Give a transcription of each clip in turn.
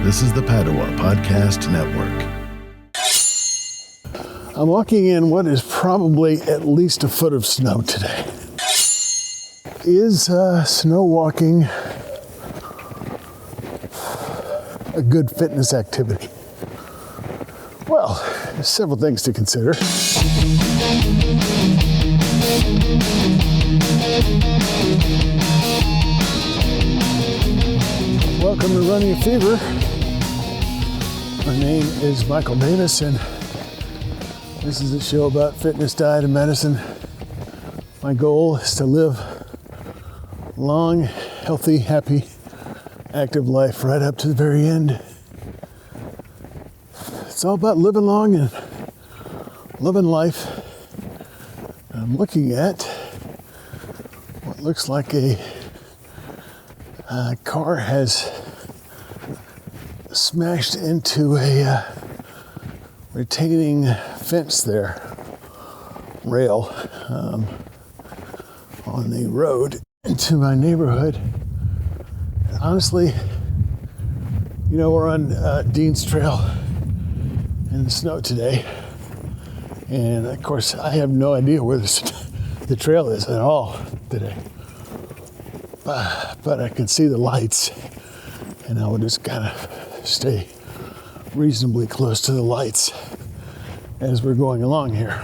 This is the Padua Podcast Network. I'm walking in what is probably at least a foot of snow today. Is snow walking a good fitness activity? Well, there's several things to consider. Welcome to Running a Fever. My name is Michael Davis, and this is a show about fitness, diet, and medicine. My goal is to live a long, healthy, happy, active life right up to the very end. It's all about living long and loving life. I'm looking at what looks like a car has smashed into a retaining fence there, rail on the road into my neighborhood. Honestly, you know, we're on Dean's Trail in the snow today, and of course I have no idea where the trail is at all today, but I can see the lights, and I will just kind of stay reasonably close to the lights as we're going along here.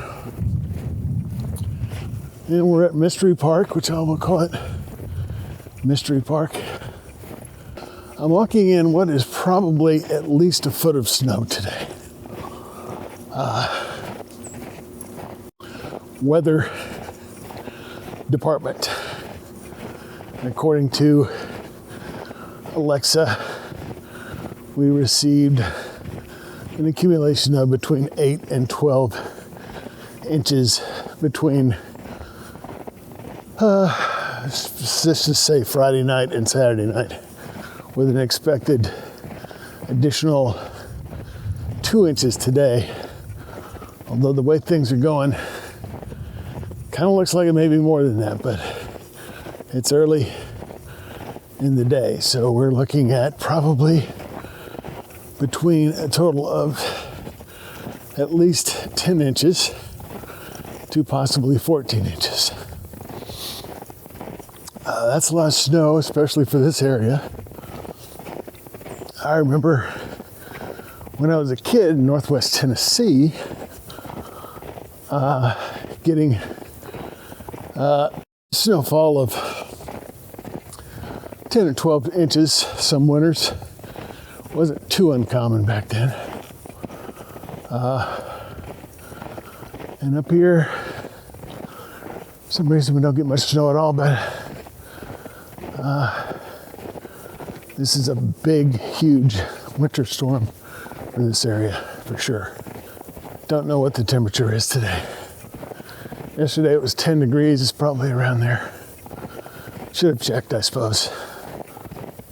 And we're at Mystery Park, which I will call it Mystery Park. I'm walking in what is probably at least a foot of snow today. Weather department, according to Alexa, we received an accumulation of between 8 and 12 inches between, let's just say Friday night and Saturday night, with an expected additional 2 inches today. Although the way things are going, kind of looks like it may be more than that, but it's early in the day. So we're looking at probably between a total of at least 10 inches to possibly 14 inches. That's a lot of snow, especially for this area. I remember when I was a kid in Northwest Tennessee, getting snowfall of 10 or 12 inches some winters. Wasn't too uncommon back then. And up here, for some reason we don't get much snow at all, but this is a big, huge winter storm for this area, for sure. Don't know what the temperature is today. Yesterday it was 10 degrees, it's probably around there. Should have checked, I suppose.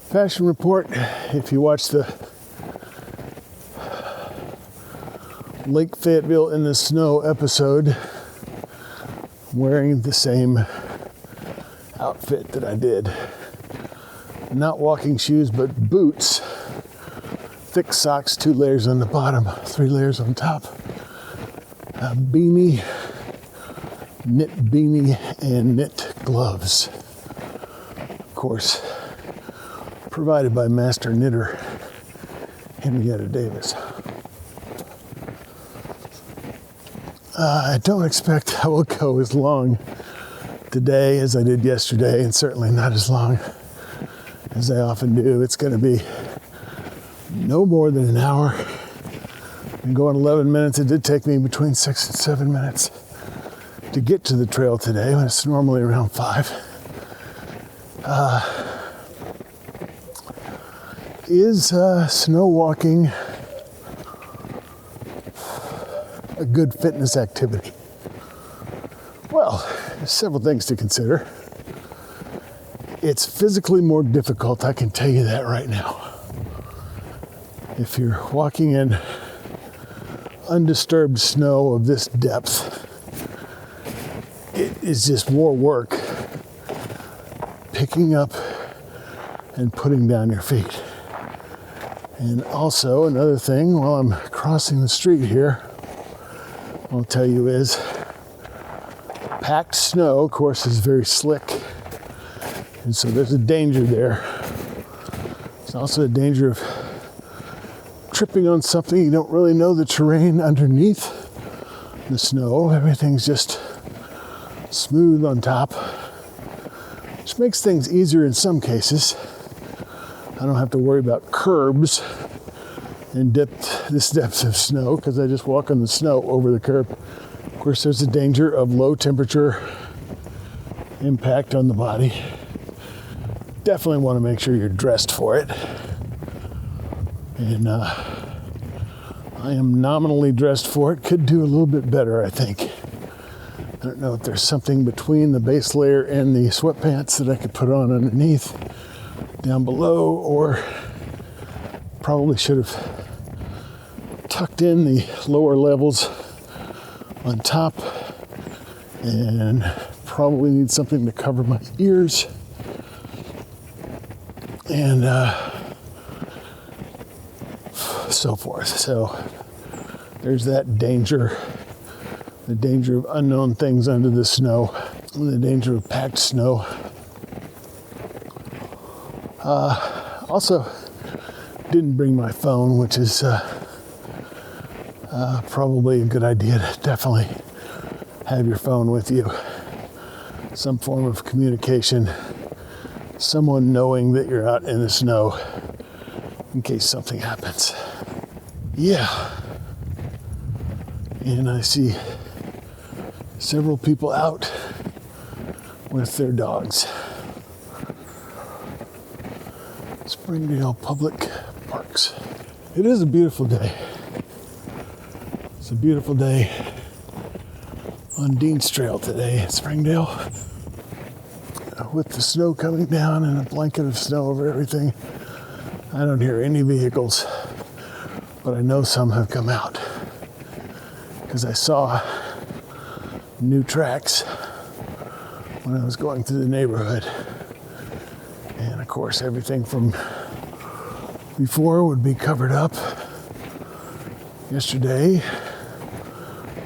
Fashion report, if you watch the Lake Fayetteville in the Snow episode, I'm wearing the same outfit that I did. Not walking shoes, but boots. Thick socks, 2 layers on the bottom, 3 layers on top. A beanie, knit beanie, and knit gloves. Of course, provided by master knitter Henrietta Davis. I don't expect I will go as long today as I did yesterday, and certainly not as long as I often do. It's going to be no more than an hour. I'm going 11 minutes. It did take me between 6 and 7 minutes to get to the trail today, when it's normally around 5. Is snow walking a good fitness activity? Well, there's several things to consider. It's physically more difficult, I can tell you that right now. If you're walking in undisturbed snow of this depth, it is just more work picking up and putting down your feet. And also another thing, while I'm crossing the street here, I'll tell you is packed snow, of course, is very slick. And so there's a danger there. There's also a danger of tripping on something. You don't really know the terrain underneath the snow. Everything's just smooth on top, which makes things easier in some cases. I don't have to worry about curbs in this depth of snow because I just walk on the snow over the curb. Of course, there's a danger of low temperature impact on the body. Definitely want to make sure you're dressed for it. And I am nominally dressed for it. Could do a little bit better, I think. I don't know if there's something between the base layer and the sweatpants that I could put on underneath down below, or probably should have tucked in the lower levels on top, and probably need something to cover my ears, and so forth. So there's that danger, the danger of unknown things under the snow, and the danger of packed snow. Also, didn't bring my phone, which is probably a good idea to definitely have your phone with you. Some form of communication, someone knowing that you're out in the snow in case something happens. Yeah. And I see several people out with their dogs. Springdale Public Parks. It is a beautiful day. It's a beautiful day on Dean's Trail today in Springdale. With the snow coming down and a blanket of snow over everything. I don't hear any vehicles, but I know some have come out because I saw new tracks when I was going through the neighborhood. And of course, everything from before would be covered up. Yesterday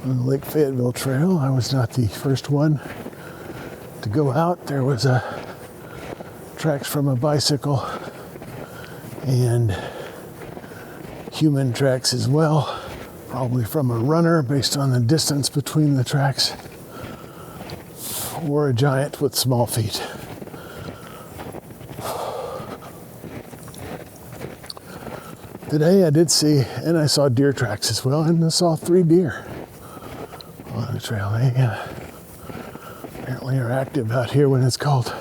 on the Lake Fayetteville Trail, I was not the first one to go out. There was tracks from a bicycle and human tracks as well, probably from a runner based on the distance between the tracks, or a giant with small feet. Today I did see, and I saw deer tracks as well, and I saw 3 deer on the trail. They apparently are active out here when it's cold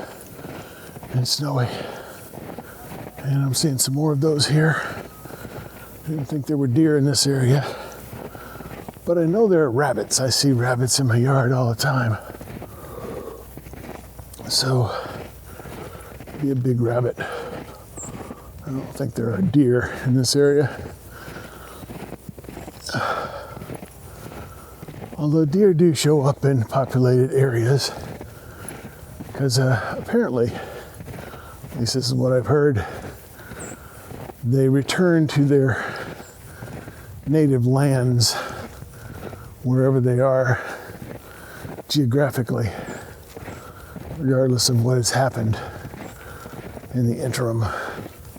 and snowy. And I'm seeing some more of those here. I didn't think there were deer in this area, but I know there are rabbits. I see rabbits in my yard all the time. So, be a big rabbit. I don't think there are deer in this area. Although deer do show up in populated areas, because apparently, at least this is what I've heard, they return to their native lands, wherever they are geographically, regardless of what has happened in the interim.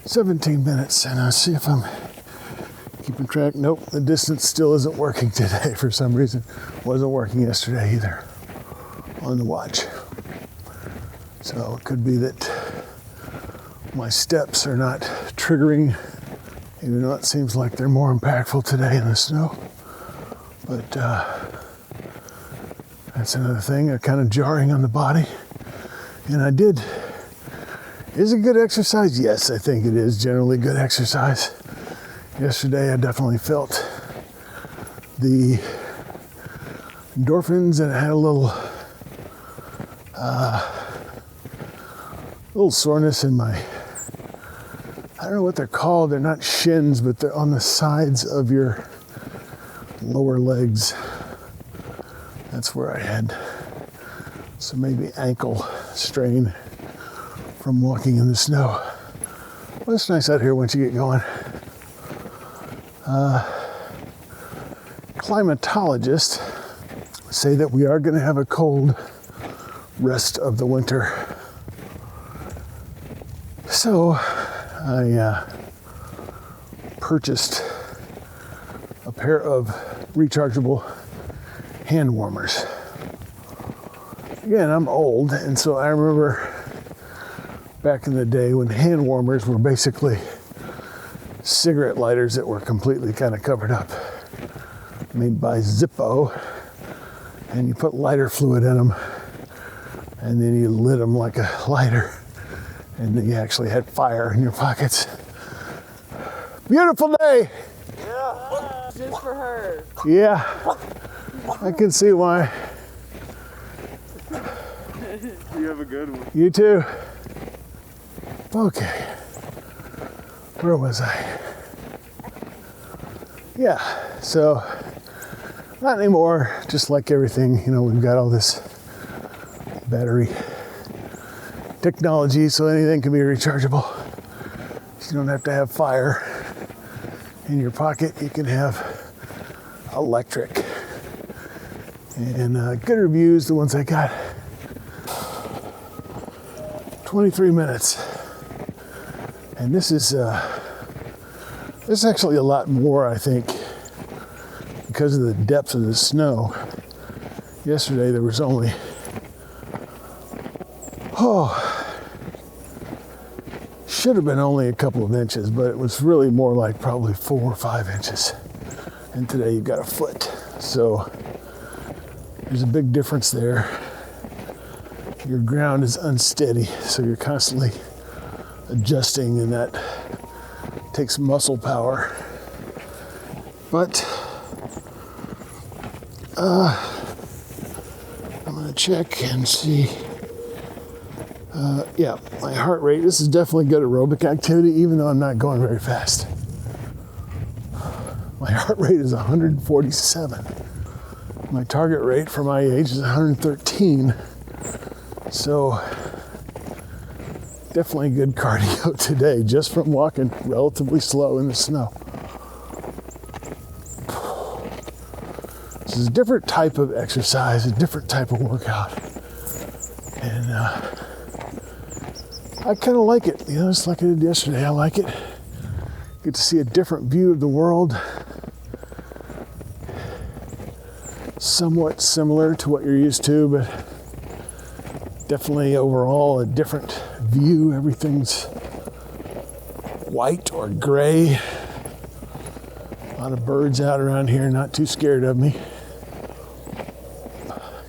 17 minutes, and I'll see if I'm keeping track. Nope, the distance still isn't working today for some reason. Wasn't working yesterday either on the watch. So it could be that my steps are not triggering, even though it seems like they're more impactful today in the snow. But that's another thing, kind of jarring on the body. And I did. Is it good exercise? Yes, I think it is generally good exercise. Yesterday I definitely felt the endorphins, and I had a little soreness in my, I don't know what they're called. They're not shins, but they're on the sides of your lower legs. That's where I had some maybe ankle strain from walking in the snow. Well, it's nice out here once you get going. Climatologists say that we are going to have a cold rest of the winter. So I purchased a pair of rechargeable hand warmers. Again, I'm old, and so I remember back in the day when hand warmers were basically cigarette lighters that were completely kind of covered up, made by Zippo, and you put lighter fluid in them, and then you lit them like a lighter, and then you actually had fire in your pockets. Beautiful day! Yeah, just for her. Yeah, I can see why. You have a good one. You too. Okay. Where was I? Yeah, so not anymore. Just like everything, we've got all this battery technology, so anything can be rechargeable. You don't have to have fire in your pocket. You can have electric. And good reviews, the ones I got. 23 minutes. And this is actually a lot more, I think, because of the depth of the snow. Yesterday there was only, should have been only a couple of inches, but it was really more like probably 4 or 5 inches. And today you've got a foot. So there's a big difference there. Your ground is unsteady, so you're constantly adjusting, and that takes muscle power. But I'm gonna check and see. Yeah, my heart rate, this is definitely good aerobic activity, even though I'm not going very fast. My heart rate is 147. My target rate for my age is 113. So definitely good cardio today, just from walking relatively slow in the snow. This is a different type of exercise, a different type of workout. And I kind of like it, just like I did yesterday. I like it. Get to see a different view of the world. Somewhat similar to what you're used to, but definitely overall a different view. Everything's white or gray. A lot of birds out around here, not too scared of me.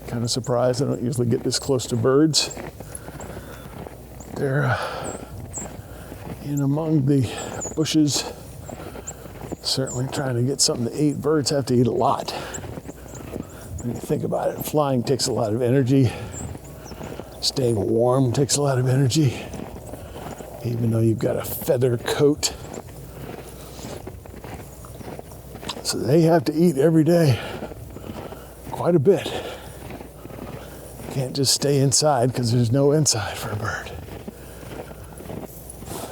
Kind of surprised I don't usually get this close to birds. They're in among the bushes, certainly trying to get something to eat. Birds have to eat a lot. When you think about it, flying takes a lot of energy. Staying warm takes a lot of energy, even though you've got a feather coat. So they have to eat every day, quite a bit. Can't just stay inside because there's no inside for a bird.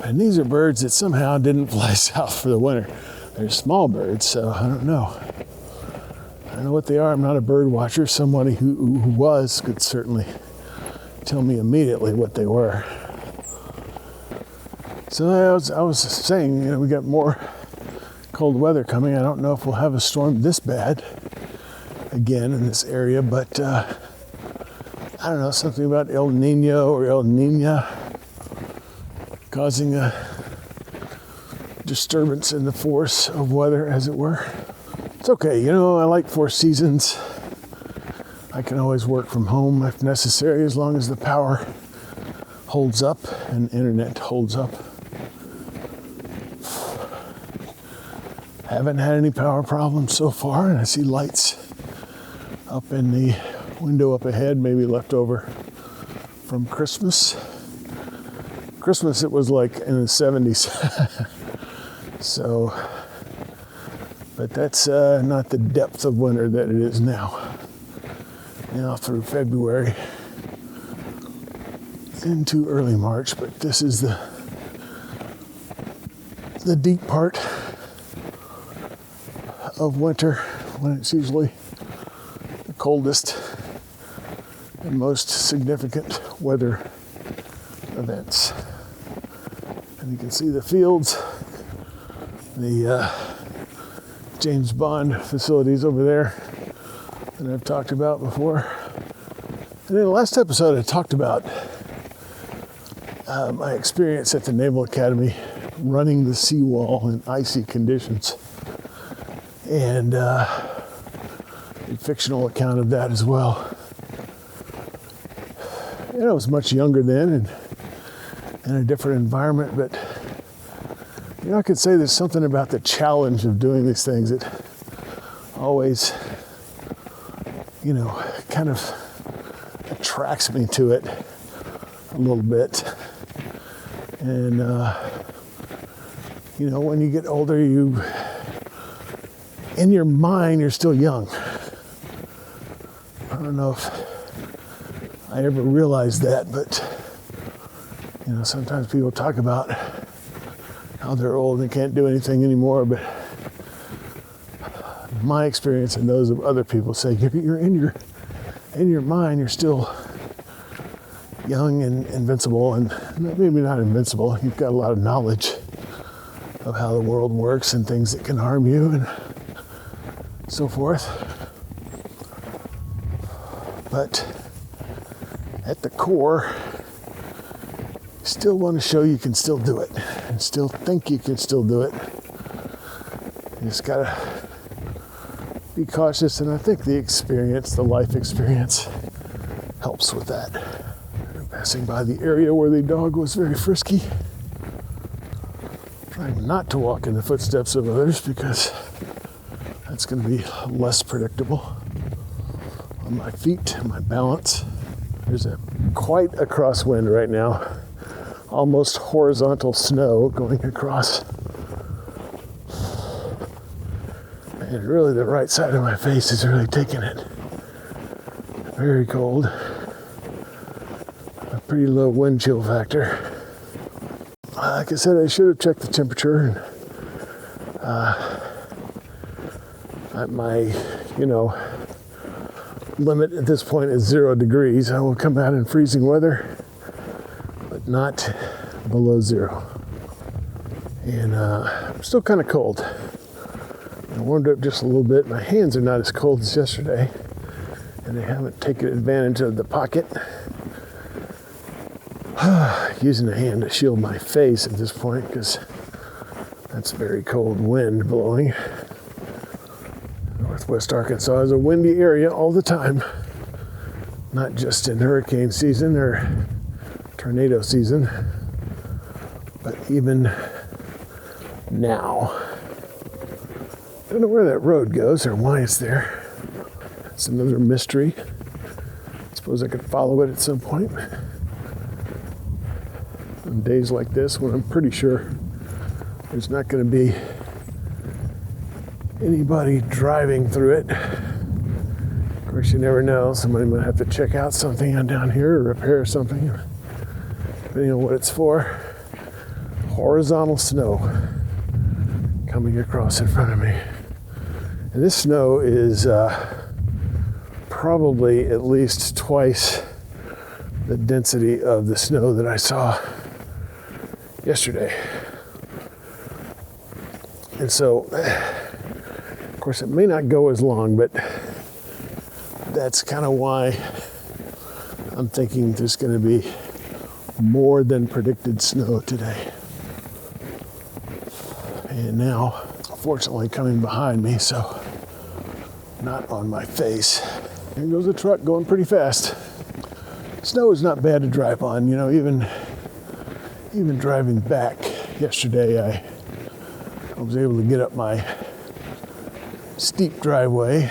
And these are birds that somehow didn't fly south for the winter. They're small birds, so I don't know. I don't know what they are. I'm not a bird watcher. Somebody who was could certainly tell me immediately what they were. So I was saying, we got more cold weather coming. I don't know if we'll have a storm this bad again in this area, but I don't know, something about El Nino or El Nina causing a disturbance in the force of weather, as it were. It's okay, I like 4 seasons. I can always work from home if necessary, as long as the power holds up and internet holds up. Haven't had any power problems so far, and I see lights up in the window up ahead, maybe left over from Christmas. Christmas, it was like in the 70s. So, but that's not the depth of winter that it is now. Now through February into early March, but this is the deep part of winter, when it's usually the coldest and most significant weather events. And you can see the fields, the James Bond facilities over there that I've talked about before. And in the last episode, I talked about my experience at the Naval Academy running the seawall in icy conditions. And a fictional account of that as well. And I was much younger then and in a different environment, but I could say there's something about the challenge of doing these things that always, kind of attracts me to it a little bit. And, when you get older, in your mind, you're still young. I don't know if I ever realized that, but, sometimes people talk about how they're old and can't do anything anymore, but my experience and those of other people say you're in your mind, you're still young and invincible, and maybe not invincible. You've got a lot of knowledge of how the world works and things that can harm you and so forth. But at the core, you still want to show you can still do it and still think you can still do it. You just gotta be cautious, and I think the life experience helps with that. I'm passing by the area where the dog was very frisky. Trying not to walk in the footsteps of others because that's going to be less predictable on my feet and my balance. There's quite a crosswind right now, almost horizontal snow going across. And really the right side of my face is really taking it. Very cold. A pretty low wind chill factor. Like I said, I should have checked the temperature. And my, limit at this point is 0 degrees. I will come out in freezing weather, but not below 0. And I'm still kind of cold. I warmed up just a little bit. My hands are not as cold as yesterday, and I haven't taken advantage of the pocket. Using a hand to shield my face at this point because that's very cold wind blowing. Northwest Arkansas is a windy area all the time, not just in hurricane season or tornado season, but even now. I don't know where that road goes or why it's there. It's another mystery. I suppose I could follow it at some point. On days like this, when I'm pretty sure there's not going to be anybody driving through it. Of course, you never know. Somebody might have to check out something down here or repair something, depending on what it's for. Horizontal snow coming across in front of me. And this snow is probably at least twice the density of the snow that I saw yesterday. And so, of course, it may not go as long, but that's kind of why I'm thinking there's going to be more than predicted snow today. And now, fortunately, coming behind me, so not on my face. Here goes a truck going pretty fast. Snow is not bad to drive on, even driving back yesterday, I was able to get up my steep driveway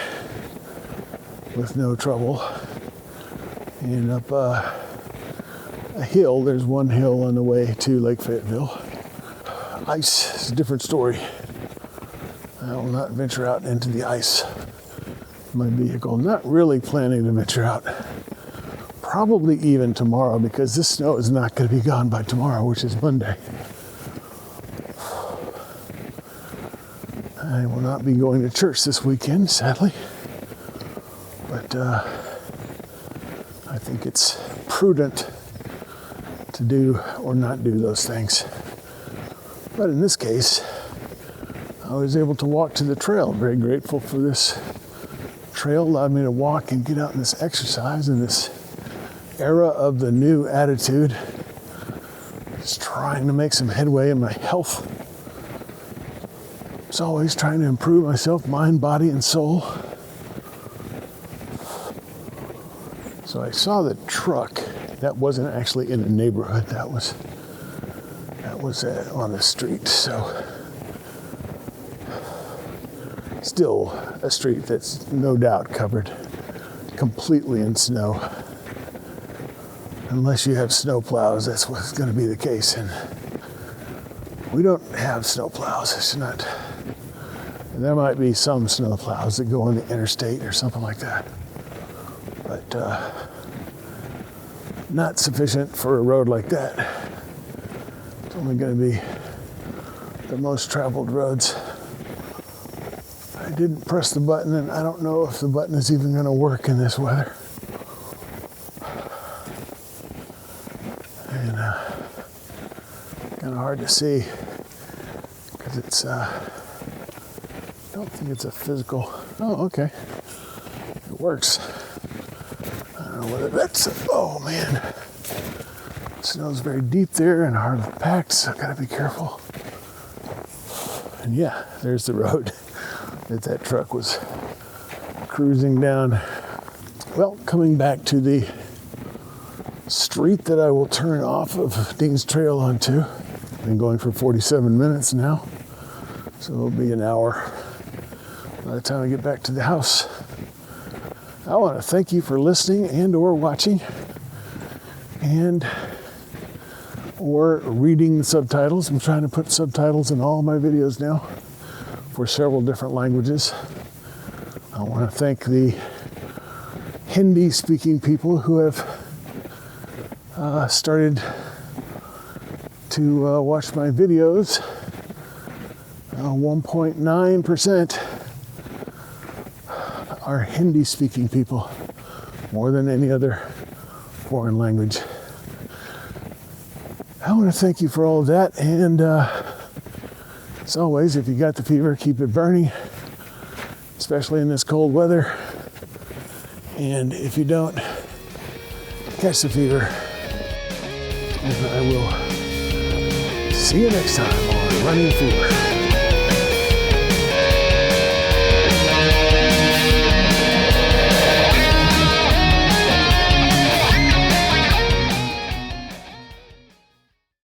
with no trouble. And up a hill, there's one hill on the way to Lake Fayetteville. Ice is a different story. I will not venture out into the ice in my vehicle. Not really planning to venture out. Probably even tomorrow, because this snow is not going to be gone by tomorrow, which is Monday. I will not be going to church this weekend, sadly. But I think it's prudent to do or not do those things. But in this case, I was able to walk to the trail. Very grateful for this trail. Allowed me to walk and get out in this exercise in this era of the new attitude. Just trying to make some headway in my health. As always, trying to improve myself, mind, body, and soul. So I saw the truck. That wasn't actually in the neighborhood. That was on the street. So still a street that's no doubt covered completely in snow. Unless you have snow plows, that's what's going to be the case. And we don't have snow plows. It's not. And there might be some snow plows that go on the interstate or something like that. But not sufficient for a road like that. It's only going to be the most traveled roads. I didn't press the button, and I don't know if the button is even going to work in this weather. And kind of hard to see because it's, I don't think it's a physical, oh, okay. It works. I don't know whether that's, oh man. Snow's very deep there and hard packed, so I've got to be careful. And yeah, there's the road that truck was cruising down. Well, coming back to the street that I will turn off of Dean's Trail onto. I've been going for 47 minutes now, so it'll be an hour by the time I get back to the house. I want to thank you for listening and or watching and or reading the subtitles. I'm trying to put subtitles in all my videos now for several different languages. I want to thank the Hindi-speaking people who have started to watch my videos. 1.9% are Hindi-speaking people, more than any other foreign language. I want to thank you for all of that, and as always, if you got the fever, keep it burning, especially in this cold weather. And if you don't, catch the fever. And I will see you next time on Running Fever.